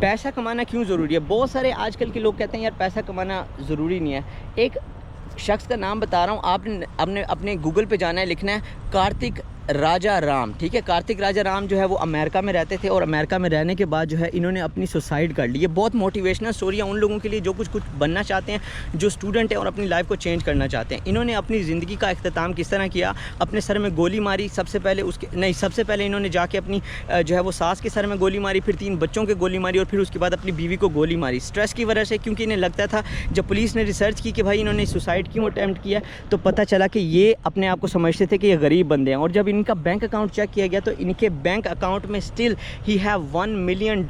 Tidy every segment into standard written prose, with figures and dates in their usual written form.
پیسہ کمانا کیوں ضروری ہے؟ بہت سارے آج کل کے لوگ کہتے ہیں یار پیسہ کمانا ضروری نہیں ہے. ایک شخص کا نام بتا رہا ہوں, آپ نے اپنے گوگل پہ جانا ہے, لکھنا ہے کارتک راجا رام, ٹھیک ہے. کارتک راجا رام جو ہے وہ امریکہ میں رہتے تھے, اور امریکہ میں رہنے کے بعد جو ہے انہوں نے اپنی سوسائڈ کر لی. یہ بہت موٹیویشنل اسٹوری ہے ان لوگوں کے لیے جو کچھ بننا چاہتے ہیں, جو اسٹوڈنٹ ہیں اور اپنی لائف کو چینج کرنا چاہتے ہیں. انہوں نے اپنی زندگی کا اختتام کس طرح کیا؟ اپنے سر میں گولی ماری. سب سے پہلے انہوں نے جا کے اپنی جو ہے وہ ساس کے سر میں گولی ماری, پھر 3 بچوں کے گولی ماری, اور پھر اس کے بعد اپنی بیوی کو گولی ماری اسٹریس کی وجہ سے, کیونکہ انہیں لگتا تھا, جب پولیس نے ریسرچ کی کہ بھائی انہوں نے سوسائڈ کیوں اٹیمپٹ کیا, تو پتہ چلا کہ یہ اپنے آپ کو سمجھتے تھے کہ یہ غریب بندے ہیں. اور جب ان کا بینک اکاؤنٹ چیک کیا گیا تو ان کے بینک اکاؤنٹ میں اسٹل ہی ہیو $1 ملین.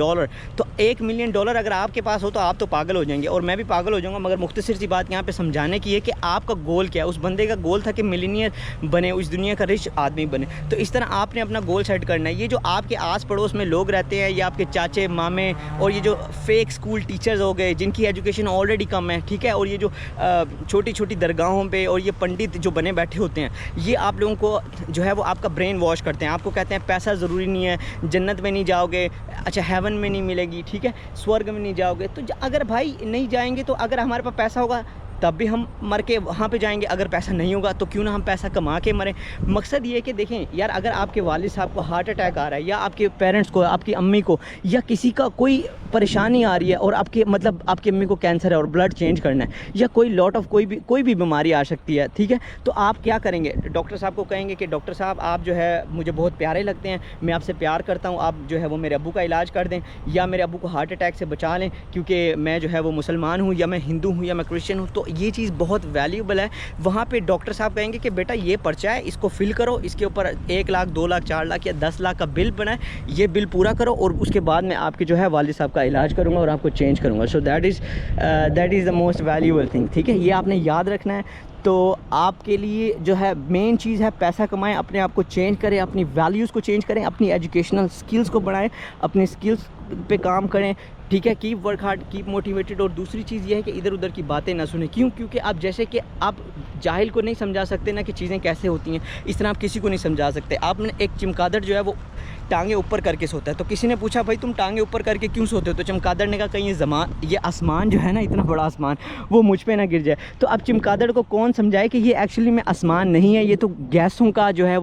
تو $1 ملین اگر آپ کے پاس ہو تو آپ تو پاگل ہو جائیں گے, اور میں بھی پاگل ہو جاؤں گا. مگر مختصر سی بات یہاں پہ سمجھانے کی ہے کہ آپ کا گول کیا ہے. اس بندے کا گول تھا کہ ملینئر بنے, اس دنیا کا رچ آدمی بنے. تو اس طرح آپ نے اپنا گول سیٹ کرنا ہے. یہ جو آپ کے آس پڑوس میں لوگ رہتے ہیں, یا آپ کے چاچے مامے, اور یہ جو فیک اسکول ٹیچرز ہو گئے جن کی ایجوکیشن آلریڈی کم ہے, ٹھیک ہے, اور یہ جو چھوٹی چھوٹی درگاہوں پہ اور یہ پنڈت جو بنے بیٹھے ہوتے ہیں, یہ آپ لوگوں کو جو ہے وہ آپ کا برین واش کرتے ہیں. آپ کو کہتے ہیں پیسہ ضروری نہیں ہے, جنت میں نہیں جاؤ گے, اچھا ہیون میں نہیں ملے گی, ٹھیک ہے, سورگ میں نہیں جاؤ گے. تو اگر بھائی نہیں جائیں گے تو اگر ہمارے پاس پیسہ ہوگا تب بھی ہم مر کے وہاں پہ جائیں گے. اگر پیسہ نہیں ہوگا تو کیوں نہ ہم پیسہ کما کے مریں. مقصد یہ ہے کہ دیکھیں یار, اگر آپ کے والد صاحب کو ہارٹ اٹیک آ رہا ہے, یا آپ کے پیرنٹس کو, آپ کی امی کو, یا کسی کا کوئی پریشانی آ رہی ہے, اور آپ کی امی کو کینسر ہے اور بلڈ چینج کرنا ہے, یا کوئی بھی بیماری آ سکتی ہے, ٹھیک ہے, تو آپ کیا کریں گے؟ ڈاکٹر صاحب کو کہیں گے کہ ڈاکٹر صاحب آپ جو ہے مجھے بہت پیارے لگتے ہیں, میں آپ سے پیار کرتا ہوں, آپ جو ہے وہ میرے ابو کا علاج کر دیں, یا میرے ابو کو ہارٹ اٹیک سے بچا لیں, کیونکہ میں جو ہے وہ مسلمان ہوں, یا میں ہندو ہوں, یا میں کرسچن ہوں. تو یہ چیز بہت ویلیوبل ہے. وہاں پہ ڈاکٹر صاحب کہیں گے کہ بیٹا یہ پرچہ ہے, اس کو فل کرو, اس کے اوپر 1 لاکھ 2 لاکھ 4 لاکھ یا 10 لاکھ کا بل بنائے, یہ بل پورا کرو, اور اس کے بعد میں آپ کے جو ہے والد صاحب کا علاج کروں گا اور آپ کو چینج کروں گا. So that is the most valuable thing, ٹھیک ہے. یہ آپ نے یاد رکھنا ہے. تو آپ کے لیے جو ہے مین چیز ہے پیسہ کمائیں, اپنے آپ کو چینج کریں, اپنی ویلیوز کو چینج کریں, اپنی ایجوکیشنل سکلز کو بڑھائیں, اپنے سکلز پہ کام کریں, ٹھیک ہے. Keep work hard, keep motivated. اور دوسری چیز یہ ہے کہ ادھر ادھر کی باتیں نہ سنیں. کیونکہ آپ جیسے کہ آپ جاہل کو نہیں سمجھا سکتے نا کہ چیزیں کیسے ہوتی ہیں, اس طرح آپ کسی کو نہیں سمجھا سکتے. آپ نے ایک چمگادڑ جو ہے وہ ٹانگیں اوپر کر کے سوتا ہے, تو کسی نے پوچھا بھائی تم ٹانگیں اوپر کر کے کیوں سوتے ہو؟ تو چمگادڑ نے کہا کہیں یہ آسمان جو ہے نا, اتنا بڑا آسمان, وہ مجھ پہ نہ گر جائے. تو اب چمگادڑ کو کون سمجھائے کہ یہ ایکچولی میں آسمان نہیں ہے, یہ تو گیسوں کا جو ہے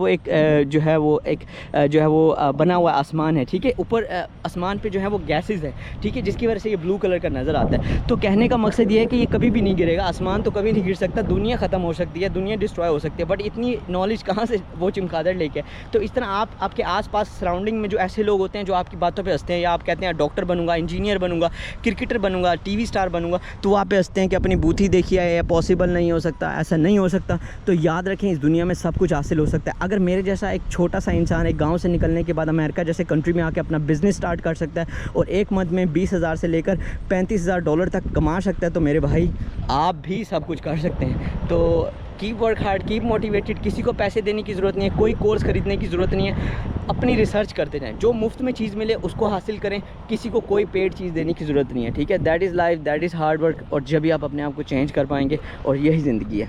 وہ بنا ہوا آسمان ہے, ٹھیک ہے. اوپر آسمان پہ جو ہے وہ گیسز ہے, ٹھیک ہے, جس کی وجہ سے یہ بلو کلر کا نظر آتا ہے. تو کہنے کا مقصد یہ ہے کہ یہ کبھی بھی نہیں گرے گا, آسمان تو کبھی نہیں گر سکتا, دنیا ختم ہو سکتی ہے, دنیا ڈسٹرائے ہو سکتی ہے, بٹ اتنی نالج کہاں سے وہ چمگادڑ لے کے. تو اس طرح آپ کے آس پاس سراؤنڈنگ میں جو ایسے لوگ ہوتے ہیں جو آپ کی باتوں پہ ہنستے ہیں, یا آپ کہتے ہیں ڈاکٹر بنوں گا, انجینئر بنوں گا, کرکٹر بنوں گا, ٹی وی اسٹار بنوں گا, تو وہ آپ پہ ہنستے ہیں کہ اپنی بوتھی دیکھی ہے, پاسبل نہیں ہو سکتا, ایسا نہیں ہو سکتا. تو یاد رکھیں اس دنیا میں سب کچھ حاصل ہو سکتا ہے. اگر میرے جیسا ایک چھوٹا سا انسان ایک گاؤں سے نکلنے کے بعد امریکہ جیسے کنٹری میں آ کے اپنا بزنس سٹارٹ کر سکتا ہے, اور ایک منتھ میں $20,000 سے لے کر $35,000 تک کما سکتا ہے, تو میرے بھائی آپ بھی سب کچھ کر سکتے ہیں. تو keep work hard, keep motivated. کسی کو پیسے دینے کی ضرورت نہیں ہے, کوئی کورس خریدنے کی ضرورت نہیں ہے, اپنی ریسرچ کرتے جائیں, جو مفت میں چیز ملے اس کو حاصل کریں, کسی کو کوئی پیڈ چیز دینے کی ضرورت نہیں ہے, ٹھیک ہے. That is life, that is hard work, اور جب بھی آپ اپنے آپ کو چینج کر پائیں گے, اور یہی زندگی ہے.